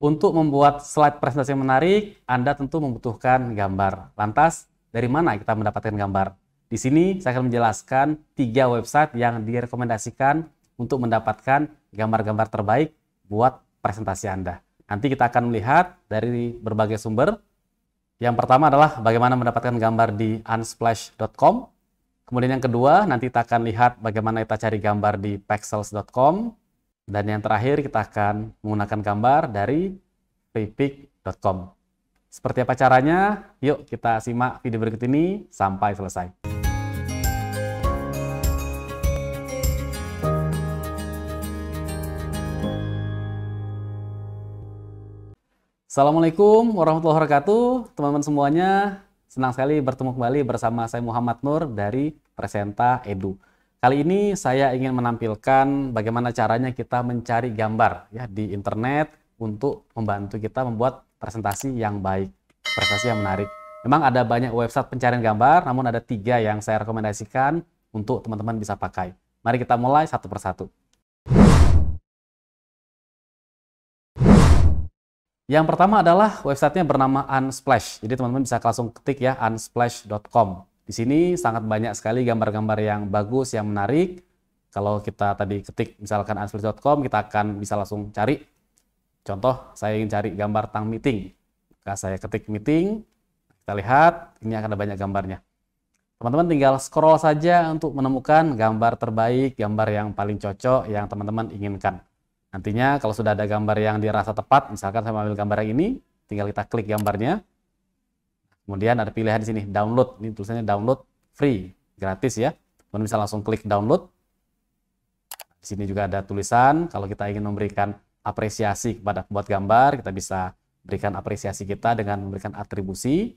Untuk membuat slide presentasi yang menarik, Anda tentu membutuhkan gambar. Lantas, dari mana kita mendapatkan gambar? Di sini saya akan menjelaskan 3 website yang direkomendasikan untuk mendapatkan gambar-gambar terbaik buat presentasi Anda. Nanti kita akan melihat dari berbagai sumber. Yang pertama adalah bagaimana mendapatkan gambar di unsplash.com. Kemudian yang kedua, nanti kita akan lihat bagaimana kita cari gambar di pexels.com. Dan yang terakhir, kita akan menggunakan gambar dari freepik.com. Seperti apa caranya? Yuk kita simak video berikut ini sampai selesai. Assalamualaikum warahmatullahi wabarakatuh, teman-teman semuanya. Senang sekali bertemu kembali bersama saya Muhammad Nur dari Presenta Edu. Kali ini saya ingin menampilkan bagaimana caranya kita mencari gambar ya di internet untuk membantu kita membuat presentasi yang baik, presentasi yang menarik. Memang ada banyak website pencarian gambar, namun ada 3 yang saya rekomendasikan untuk teman-teman bisa pakai. Mari kita mulai satu persatu. Yang pertama adalah websitenya bernama Unsplash. Jadi teman-teman bisa langsung ketik ya unsplash.com. Di sini sangat banyak sekali gambar-gambar yang bagus, yang menarik. Kalau kita tadi ketik misalkan unsplash.com, kita akan bisa langsung cari. Contoh, saya ingin cari gambar tang meeting. Maka saya ketik meeting, kita lihat, ini akan ada banyak gambarnya. Teman-teman tinggal scroll saja untuk menemukan gambar terbaik, gambar yang paling cocok, yang teman-teman inginkan. Nantinya kalau sudah ada gambar yang dirasa tepat, misalkan saya ambil gambar yang ini, tinggal kita klik gambarnya. Kemudian ada pilihan di sini, download. Ini tulisannya download free, gratis ya. Teman bisa langsung klik download. Di sini juga ada tulisan, kalau kita ingin memberikan apresiasi kepada pembuat gambar, kita bisa berikan apresiasi kita dengan memberikan atribusi.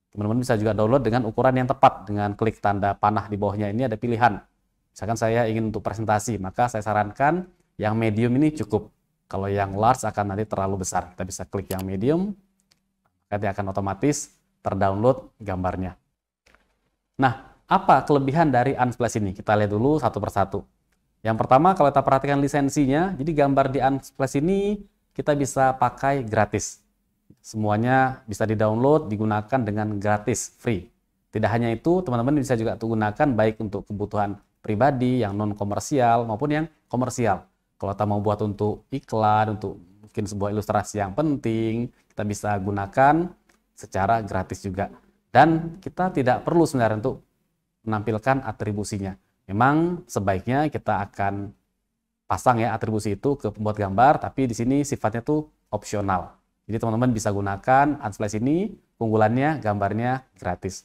Teman-teman bisa juga download dengan ukuran yang tepat, dengan klik tanda panah di bawahnya ini ada pilihan. Misalkan saya ingin untuk presentasi, maka saya sarankan yang medium ini cukup. Kalau yang large akan nanti terlalu besar. Kita bisa klik yang medium, nanti akan otomatis terdownload gambarnya. Nah, apa kelebihan dari Unsplash ini? Kita lihat dulu satu persatu. Yang pertama, kalau kita perhatikan lisensinya, jadi gambar di Unsplash ini kita bisa pakai gratis. Semuanya bisa di-download, digunakan dengan gratis, free. Tidak hanya itu, teman-teman bisa juga gunakan baik untuk kebutuhan pribadi, yang non-komersial, maupun yang komersial. Kalau kita mau buat untuk iklan, untuk mungkin sebuah ilustrasi yang penting, kita bisa gunakan secara gratis juga. Dan kita tidak perlu sebenarnya untuk menampilkan atribusinya. Memang sebaiknya kita akan pasang ya atribusi itu ke pembuat gambar, tapi di sini sifatnya tuh opsional. Jadi teman-teman bisa gunakan Unsplash ini, keunggulannya gambarnya gratis.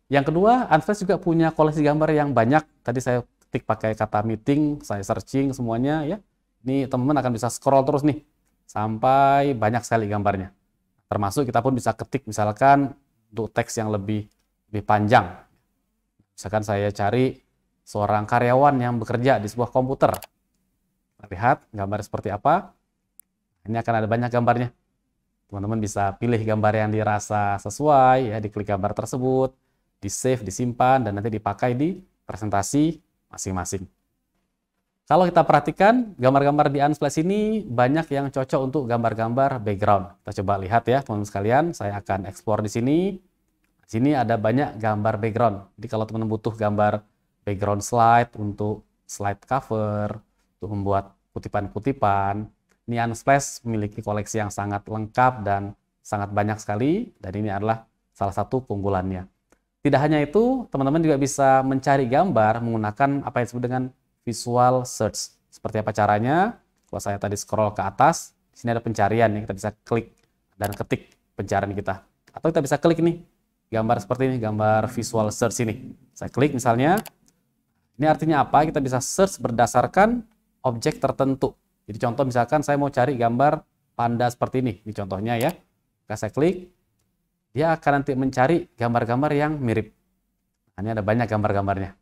Yang kedua, Unsplash juga punya koleksi gambar yang banyak. Tadi saya ketik pakai kata meeting, saya searching semuanya ya. Ini teman-teman akan bisa scroll terus nih sampai banyak sekali gambarnya. Termasuk kita pun bisa ketik misalkan untuk teks yang lebih panjang. Misalkan saya cari seorang karyawan yang bekerja di sebuah komputer. Lihat gambar seperti apa. Ini akan ada banyak gambarnya. Teman-teman bisa pilih gambar yang dirasa sesuai ya, diklik gambar tersebut, di save, disimpan, dan nanti dipakai di presentasi masing-masing. Kalau kita perhatikan, gambar-gambar di Unsplash ini banyak yang cocok untuk gambar-gambar background. Kita coba lihat ya, teman-teman sekalian. Saya akan explore di sini. Di sini ada banyak gambar background. Jadi kalau teman-teman butuh gambar background slide untuk slide cover, untuk membuat kutipan-kutipan, ini Unsplash memiliki koleksi yang sangat lengkap dan sangat banyak sekali. Dan ini adalah salah satu keunggulannya. Tidak hanya itu, teman-teman juga bisa mencari gambar menggunakan apa yang disebut dengan visual search. Seperti apa caranya? Kalau saya tadi scroll ke atas, di sini ada pencarian nih, kita bisa klik dan ketik pencarian kita. Atau kita bisa klik nih, gambar seperti ini, gambar visual search ini. Saya klik misalnya, ini artinya apa? Kita bisa search berdasarkan objek tertentu. Jadi contoh misalkan saya mau cari gambar panda seperti ini contohnya ya. Saya klik, dia akan nanti mencari gambar-gambar yang mirip. Nah, ini ada banyak gambar-gambarnya.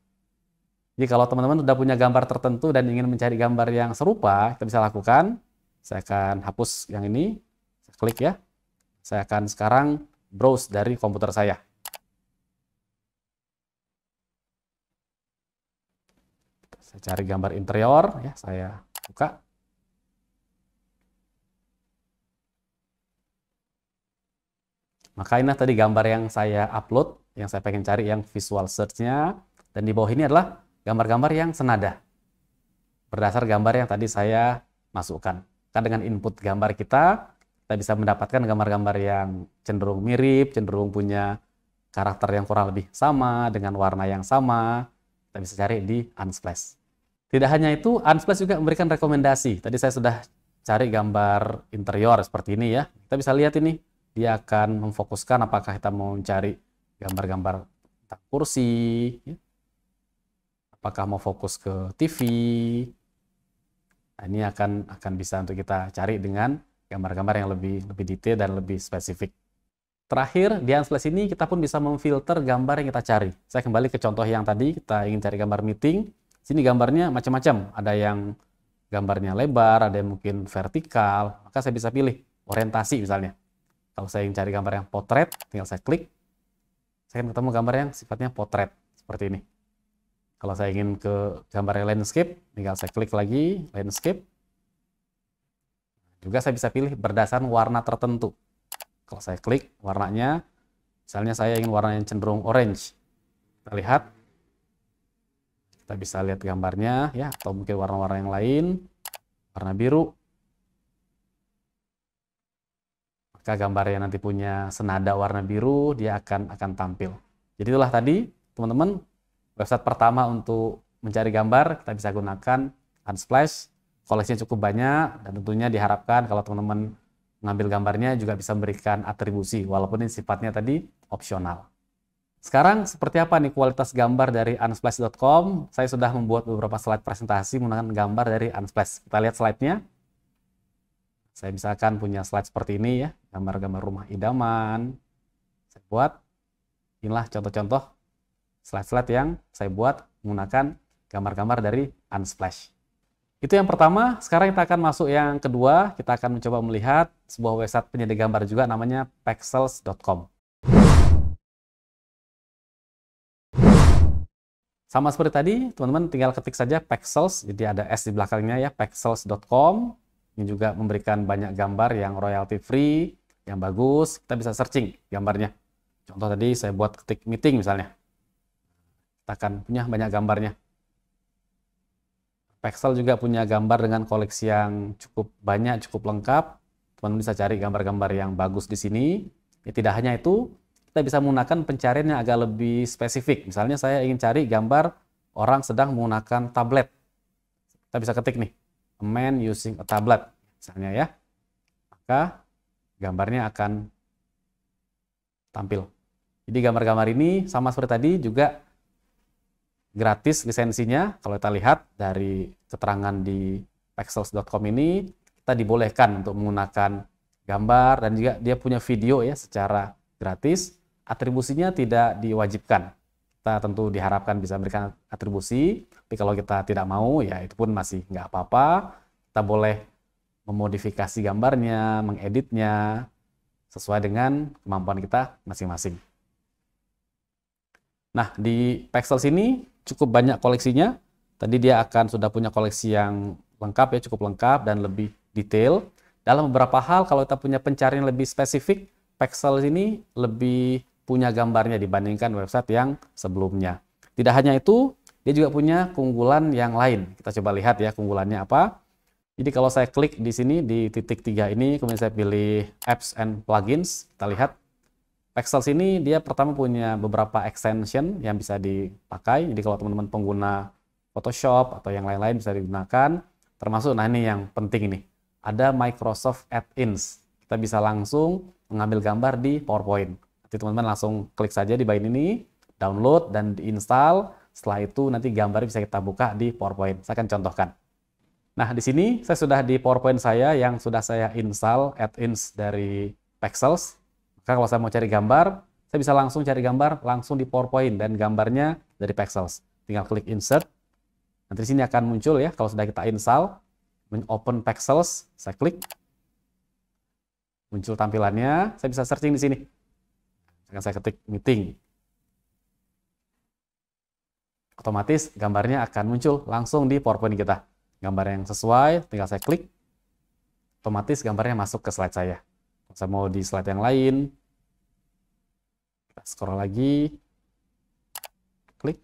Jadi kalau teman-teman sudah punya gambar tertentu dan ingin mencari gambar yang serupa, kita bisa lakukan. Saya akan hapus yang ini, saya klik ya. Saya akan sekarang browse dari komputer saya. Saya cari gambar interior, ya, saya buka. Maka ini tadi gambar yang saya upload, yang saya pengen cari yang visual search-nya. Dan di bawah ini adalah gambar-gambar yang senada. Berdasar gambar yang tadi saya masukkan. Kan dengan input gambar kita bisa mendapatkan gambar-gambar yang cenderung mirip, cenderung punya karakter yang kurang lebih sama, dengan warna yang sama. Kita bisa cari di Unsplash. Tidak hanya itu, Unsplash juga memberikan rekomendasi. Tadi saya sudah cari gambar interior seperti ini ya. Kita bisa lihat ini. Dia akan memfokuskan apakah kita mau mencari gambar-gambar tentang kursi, ya. Apakah mau fokus ke TV. Nah, ini akan bisa untuk kita cari dengan gambar-gambar yang lebih detail dan lebih spesifik. Terakhir, di Unsplash ini kita pun bisa memfilter gambar yang kita cari. Saya kembali ke contoh yang tadi, kita ingin cari gambar meeting. Sini gambarnya macam-macam. Ada yang gambarnya lebar, ada yang mungkin vertikal. Maka saya bisa pilih orientasi misalnya. Kalau saya ingin cari gambar yang potret, tinggal saya klik. Saya akan ketemu gambar yang sifatnya potret, seperti ini. Kalau saya ingin ke gambar yang landscape, tinggal saya klik lagi, landscape. Juga saya bisa pilih berdasarkan warna tertentu. Kalau saya klik warnanya, misalnya saya ingin warna yang cenderung orange. Kita lihat. Kita bisa lihat gambarnya, ya, atau mungkin warna-warna yang lain. Warna biru. Gambar yang nanti punya senada warna biru, dia akan tampil. Jadi itulah tadi, teman-teman, website pertama untuk mencari gambar, kita bisa gunakan Unsplash. Koleksinya cukup banyak, dan tentunya diharapkan kalau teman-teman mengambil gambarnya juga bisa memberikan atribusi, walaupun ini sifatnya tadi opsional. Sekarang, seperti apa nih kualitas gambar dari Unsplash.com? Saya sudah membuat beberapa slide presentasi menggunakan gambar dari Unsplash. Kita lihat slide-nya. Saya misalkan punya slide seperti ini ya, gambar-gambar rumah idaman. Saya buat, inilah contoh-contoh slide-slide yang saya buat menggunakan gambar-gambar dari Unsplash. Itu yang pertama. Sekarang kita akan masuk yang kedua. Kita akan mencoba melihat sebuah website penyedia gambar juga namanya Pexels.com. Sama seperti tadi, teman-teman tinggal ketik saja Pexels, jadi ada S di belakangnya ya, Pexels.com. Ini juga memberikan banyak gambar yang royalty free, yang bagus. Kita bisa searching gambarnya. Contoh tadi saya buat ketik meeting misalnya. Kita akan punya banyak gambarnya. Pexels juga punya gambar dengan koleksi yang cukup banyak, cukup lengkap. Teman-teman bisa cari gambar-gambar yang bagus di sini. Ya, tidak hanya itu, kita bisa menggunakan pencarian yang agak lebih spesifik. Misalnya saya ingin cari gambar orang sedang menggunakan tablet. Kita bisa ketik nih. A man using a tablet, misalnya ya. Maka gambarnya akan tampil. Jadi gambar-gambar ini sama seperti tadi juga gratis lisensinya. Kalau kita lihat dari keterangan di Pexels.com ini, kita dibolehkan untuk menggunakan gambar dan juga dia punya video ya secara gratis. Atribusinya tidak diwajibkan. Kita tentu diharapkan bisa memberikan atribusi, tapi kalau kita tidak mau, ya itu pun masih nggak apa-apa. Kita boleh memodifikasi gambarnya, mengeditnya, sesuai dengan kemampuan kita masing-masing. Nah, di Pexels ini cukup banyak koleksinya. Tadi dia akan sudah punya koleksi yang lengkap ya, cukup lengkap dan lebih detail. Dalam beberapa hal, kalau kita punya pencarian lebih spesifik, Pexels ini lebih punya gambarnya dibandingkan website yang sebelumnya. Tidak hanya itu, dia juga punya keunggulan yang lain. Kita coba lihat ya keunggulannya apa. Jadi kalau saya klik di sini di titik 3 ini, kemudian saya pilih Apps and Plugins, kita lihat Pexels ini dia pertama punya beberapa extension yang bisa dipakai. Jadi kalau teman-teman pengguna Photoshop atau yang lain-lain bisa digunakan. Termasuk, nah ini yang penting ini, ada Microsoft Add-ins. Kita bisa langsung mengambil gambar di PowerPoint. Nanti teman-teman langsung klik saja di bagian ini, download dan diinstal. Setelah itu nanti gambar bisa kita buka di PowerPoint. Saya akan contohkan. Nah, di sini saya sudah di PowerPoint saya yang sudah saya install add-ins dari Pexels. Maka kalau saya mau cari gambar, saya bisa langsung cari gambar langsung di PowerPoint dan gambarnya dari Pexels. Tinggal klik insert. Nanti di sini akan muncul ya kalau sudah kita install, open Pexels, saya klik. Muncul tampilannya, saya bisa searching di sini. Akan saya ketik meeting. Otomatis gambarnya akan muncul langsung di PowerPoint kita. Gambar yang sesuai, tinggal saya klik. Otomatis gambarnya masuk ke slide saya. Kalau saya mau di slide yang lain, Scroll lagi, klik,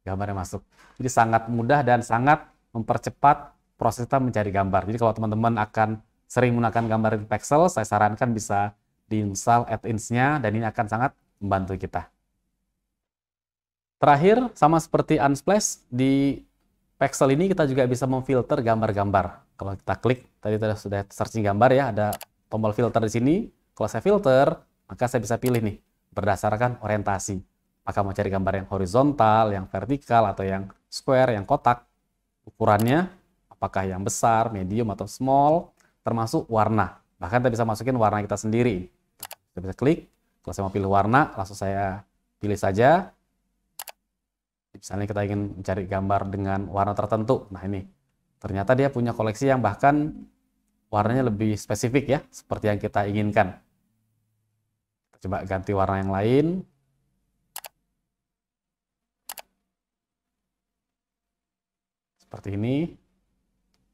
gambarnya masuk. Jadi sangat mudah dan sangat mempercepat proses kita mencari gambar. Jadi kalau teman-teman akan sering menggunakan gambar di Pexels, saya sarankan bisa diinstal add-ins-nya dan ini akan sangat membantu kita. Terakhir, sama seperti Unsplash, di Pexel ini kita juga bisa memfilter gambar-gambar. Kalau kita klik, tadi sudah searching gambar ya, ada tombol filter di sini. Kalau saya filter, maka saya bisa pilih nih, berdasarkan orientasi. Apakah mau cari gambar yang horizontal, yang vertikal, atau yang square, yang kotak. Ukurannya, apakah yang besar, medium, atau small, termasuk warna. Bahkan kita bisa masukin warna kita sendiri. Kita bisa klik, kalau saya mau pilih warna, langsung saya pilih saja. Misalnya kita ingin mencari gambar dengan warna tertentu. Nah ini, ternyata dia punya koleksi yang bahkan warnanya lebih spesifik ya, seperti yang kita inginkan. Kita coba ganti warna yang lain. Seperti ini.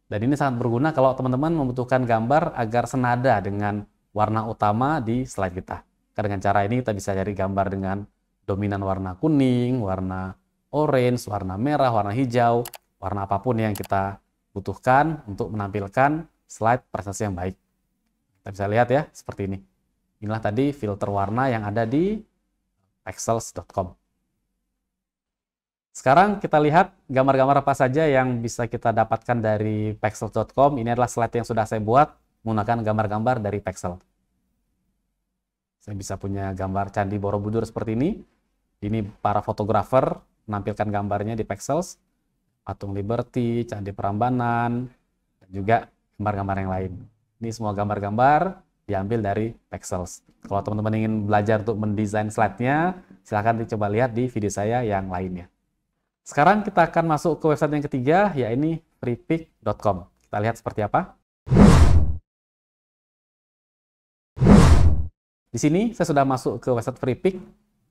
Dan ini sangat berguna kalau teman-teman membutuhkan gambar agar senada dengan warna utama di slide kita. Karena dengan cara ini kita bisa cari gambar dengan dominan warna kuning, warna orange, warna merah, warna hijau, warna apapun yang kita butuhkan untuk menampilkan slide presentasi yang baik. Kita bisa lihat ya, seperti ini. Inilah tadi filter warna yang ada di pexels.com. Sekarang kita lihat gambar-gambar apa saja yang bisa kita dapatkan dari pexels.com. Ini adalah slide yang sudah saya buat menggunakan gambar-gambar dari Pexels. Saya bisa punya gambar Candi Borobudur seperti ini. Ini para fotografer menampilkan gambarnya di Pexels. Patung Liberty, Candi Prambanan, dan juga gambar-gambar yang lain. Ini semua gambar-gambar diambil dari Pexels. Kalau teman-teman ingin belajar untuk mendesain slide-nya, silahkan dicoba lihat di video saya yang lainnya. Sekarang kita akan masuk ke website yang ketiga, yaitu freepik.com. Kita lihat seperti apa. Di sini saya sudah masuk ke website Freepik.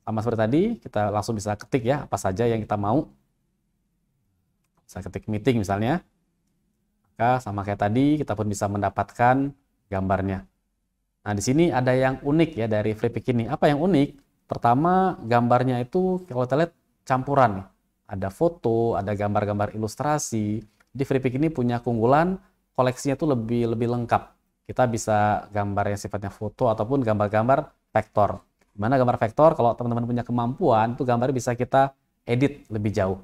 Sama seperti tadi, kita langsung bisa ketik ya, apa saja yang kita mau. Saya ketik meeting misalnya. Maka sama kayak tadi, kita pun bisa mendapatkan gambarnya. Nah, di sini ada yang unik ya dari Freepik ini. Apa yang unik? Pertama, gambarnya itu kalau kita lihat campuran. Ada foto, ada gambar-gambar ilustrasi. Di Freepik ini punya keunggulan, koleksinya itu lebih lengkap. Kita bisa gambar yang sifatnya foto ataupun gambar-gambar vektor. Dimana gambar vektor, kalau teman-teman punya kemampuan, itu gambar bisa kita edit lebih jauh.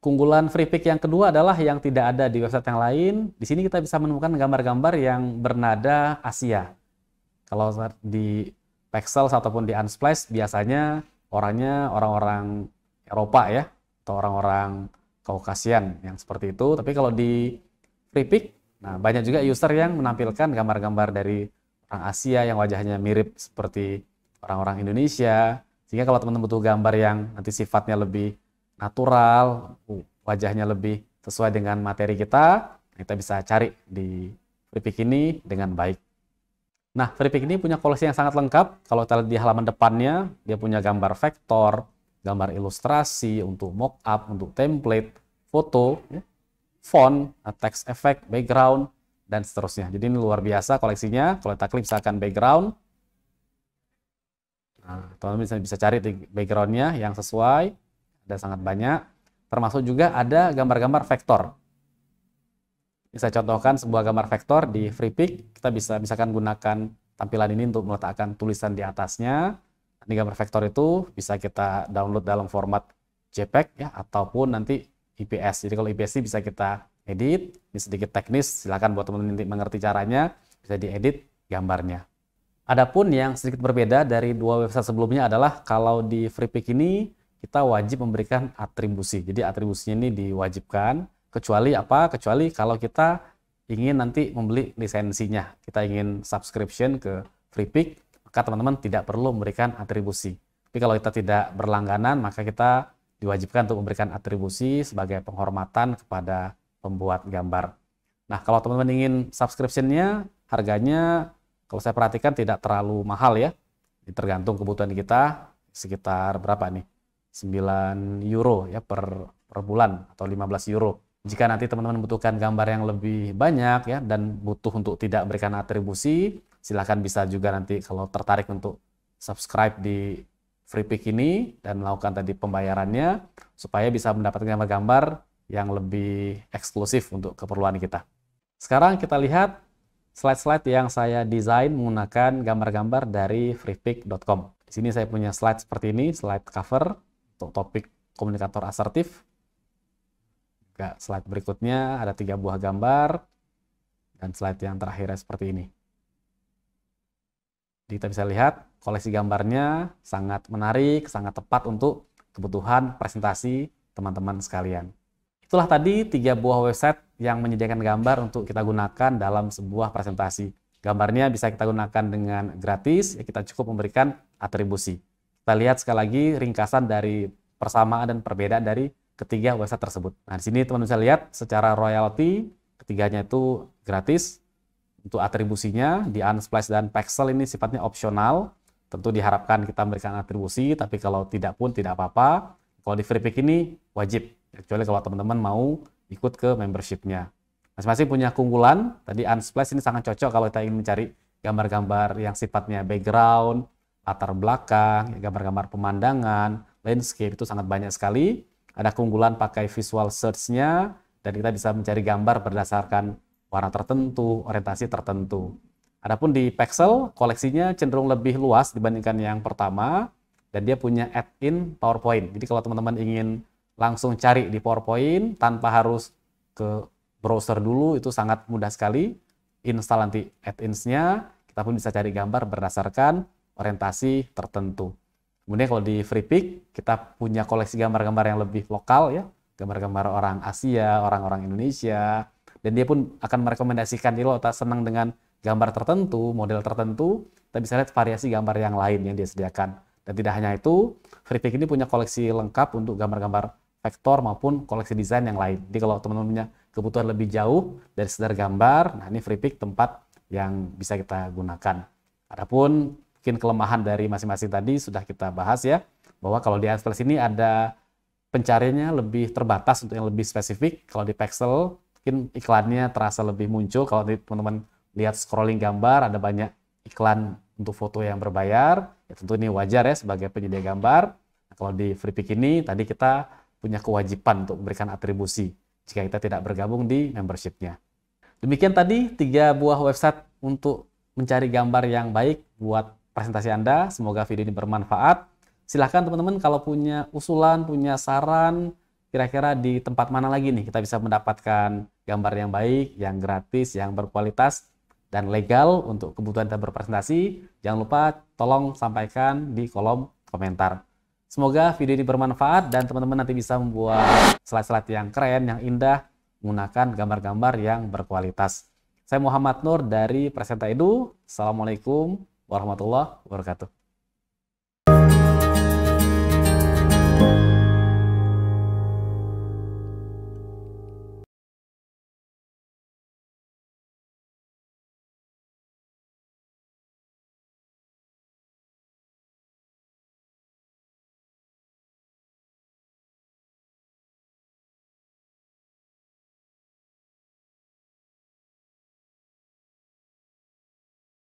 Keunggulan Freepik yang kedua adalah yang tidak ada di website yang lain. Di sini kita bisa menemukan gambar-gambar yang bernada Asia. Kalau di Pexels ataupun di Unsplash, biasanya orangnya orang-orang Eropa ya, atau orang-orang Kaukasian yang seperti itu. Tapi kalau di Freepik, nah banyak juga user yang menampilkan gambar-gambar dari orang Asia yang wajahnya mirip seperti orang-orang Indonesia. Sehingga kalau teman-teman butuh gambar yang nanti sifatnya lebih natural, wajahnya lebih sesuai dengan materi kita bisa cari di Freepik ini dengan baik. Nah, Freepik ini punya koleksi yang sangat lengkap. Kalau kita lihat di halaman depannya, dia punya gambar vektor, gambar ilustrasi, untuk mockup, untuk template, foto, font, text effect, background, dan seterusnya. Jadi ini luar biasa koleksinya. Kalau kita klik misalkan background, nah, teman-teman bisa cari di backgroundnya yang sesuai, ada sangat banyak. Termasuk juga ada gambar-gambar vektor. Ini saya contohkan sebuah gambar vektor di Freepik. Kita bisa misalkan gunakan tampilan ini untuk meletakkan tulisan di atasnya. Ini gambar vektor itu bisa kita download dalam format JPEG ya, ataupun nanti IPS. Jadi kalau IPS ini bisa kita edit. Ini sedikit teknis, silakan buat teman-teman nanti mengerti caranya, bisa diedit gambarnya. Adapun yang sedikit berbeda dari dua website sebelumnya adalah kalau di Freepik ini kita wajib memberikan atribusi. Jadi atribusinya ini diwajibkan, kecuali apa? Kecuali kalau kita ingin nanti membeli lisensinya. Kita ingin subscription ke Freepik, maka teman-teman tidak perlu memberikan atribusi. Tapi kalau kita tidak berlangganan, maka kita diwajibkan untuk memberikan atribusi sebagai penghormatan kepada pembuat gambar. Nah, kalau teman-teman ingin subscription-nya, harganya kalau saya perhatikan tidak terlalu mahal ya. Ini tergantung kebutuhan kita, sekitar berapa nih? 9 euro ya per bulan atau 15 euro. Jika nanti teman-teman membutuhkan gambar yang lebih banyak ya dan butuh untuk tidak berikan atribusi, silahkan bisa juga nanti kalau tertarik untuk subscribe di free pick ini dan melakukan tadi pembayarannya supaya bisa mendapatkan gambar-gambar yang lebih eksklusif untuk keperluan kita. Sekarang kita lihat slide-slide yang saya desain menggunakan gambar-gambar dari freepik.com. Di sini saya punya slide seperti ini, slide cover untuk topik komunikator asertif. Juga slide berikutnya ada 3 buah gambar dan slide yang terakhirnya seperti ini. Jadi kita bisa lihat koleksi gambarnya sangat menarik, sangat tepat untuk kebutuhan presentasi teman-teman sekalian. Itulah tadi 3 buah website yang menyediakan gambar untuk kita gunakan dalam sebuah presentasi. Gambarnya bisa kita gunakan dengan gratis, ya kita cukup memberikan atribusi. Kita lihat sekali lagi ringkasan dari persamaan dan perbedaan dari ketiga website tersebut. Nah, di sini teman-teman bisa lihat secara royalti, ketiganya itu gratis. Untuk atribusinya, di Unsplash dan Pexels ini sifatnya opsional. Tentu diharapkan kita memberikan atribusi, tapi kalau tidak pun tidak apa-apa. Kalau di FreePick ini wajib, kecuali kalau teman-teman mau ikut ke membership-nya. Masing-masing punya keunggulan. Tadi Unsplash ini sangat cocok kalau kita ingin mencari gambar-gambar yang sifatnya background, latar belakang, gambar-gambar pemandangan, landscape, itu sangat banyak sekali. Ada keunggulan pakai visual search-nya, dan kita bisa mencari gambar berdasarkan warna tertentu, orientasi tertentu. Adapun di Pexels, koleksinya cenderung lebih luas dibandingkan yang pertama, dan dia punya add-in PowerPoint. Jadi kalau teman-teman ingin langsung cari di PowerPoint tanpa harus ke browser dulu, itu sangat mudah sekali. Install nanti add-ins-nya, kita pun bisa cari gambar berdasarkan orientasi tertentu. Kemudian kalau di FreePick, kita punya koleksi gambar-gambar yang lebih lokal ya, gambar-gambar orang Asia, orang-orang Indonesia, dan dia pun akan merekomendasikan, kalau kita senang dengan gambar tertentu, model tertentu, kita bisa lihat variasi gambar yang lain yang dia sediakan. Dan tidak hanya itu, FreePick ini punya koleksi lengkap untuk gambar-gambar vektor maupun koleksi desain yang lain. Jadi kalau teman-teman punya kebutuhan lebih jauh dari sekedar gambar, nah ini FreePick tempat yang bisa kita gunakan. Adapun mungkin kelemahan dari masing-masing tadi sudah kita bahas ya, bahwa kalau di Unsplash ini ada pencariannya lebih terbatas untuk yang lebih spesifik. Kalau di Pexels mungkin iklannya terasa lebih muncul. Kalau teman-teman lihat scrolling gambar, ada banyak iklan untuk foto yang berbayar. Ya tentu ini wajar ya sebagai penyedia gambar. Nah, kalau di FreePick ini tadi kita punya kewajiban untuk memberikan atribusi jika kita tidak bergabung di membership-nya. Demikian tadi 3 buah website untuk mencari gambar yang baik buat presentasi Anda. Semoga video ini bermanfaat. Silahkan teman-teman kalau punya usulan, punya saran, kira-kira di tempat mana lagi nih kita bisa mendapatkan gambar yang baik, yang gratis, yang berkualitas, dan legal untuk kebutuhan kita berpresentasi. Jangan lupa tolong sampaikan di kolom komentar. Semoga video ini bermanfaat dan teman-teman nanti bisa membuat slide-slide yang keren, yang indah, menggunakan gambar-gambar yang berkualitas. Saya Muhammad Nur dari Presenta Edu. Assalamualaikum warahmatullahi wabarakatuh.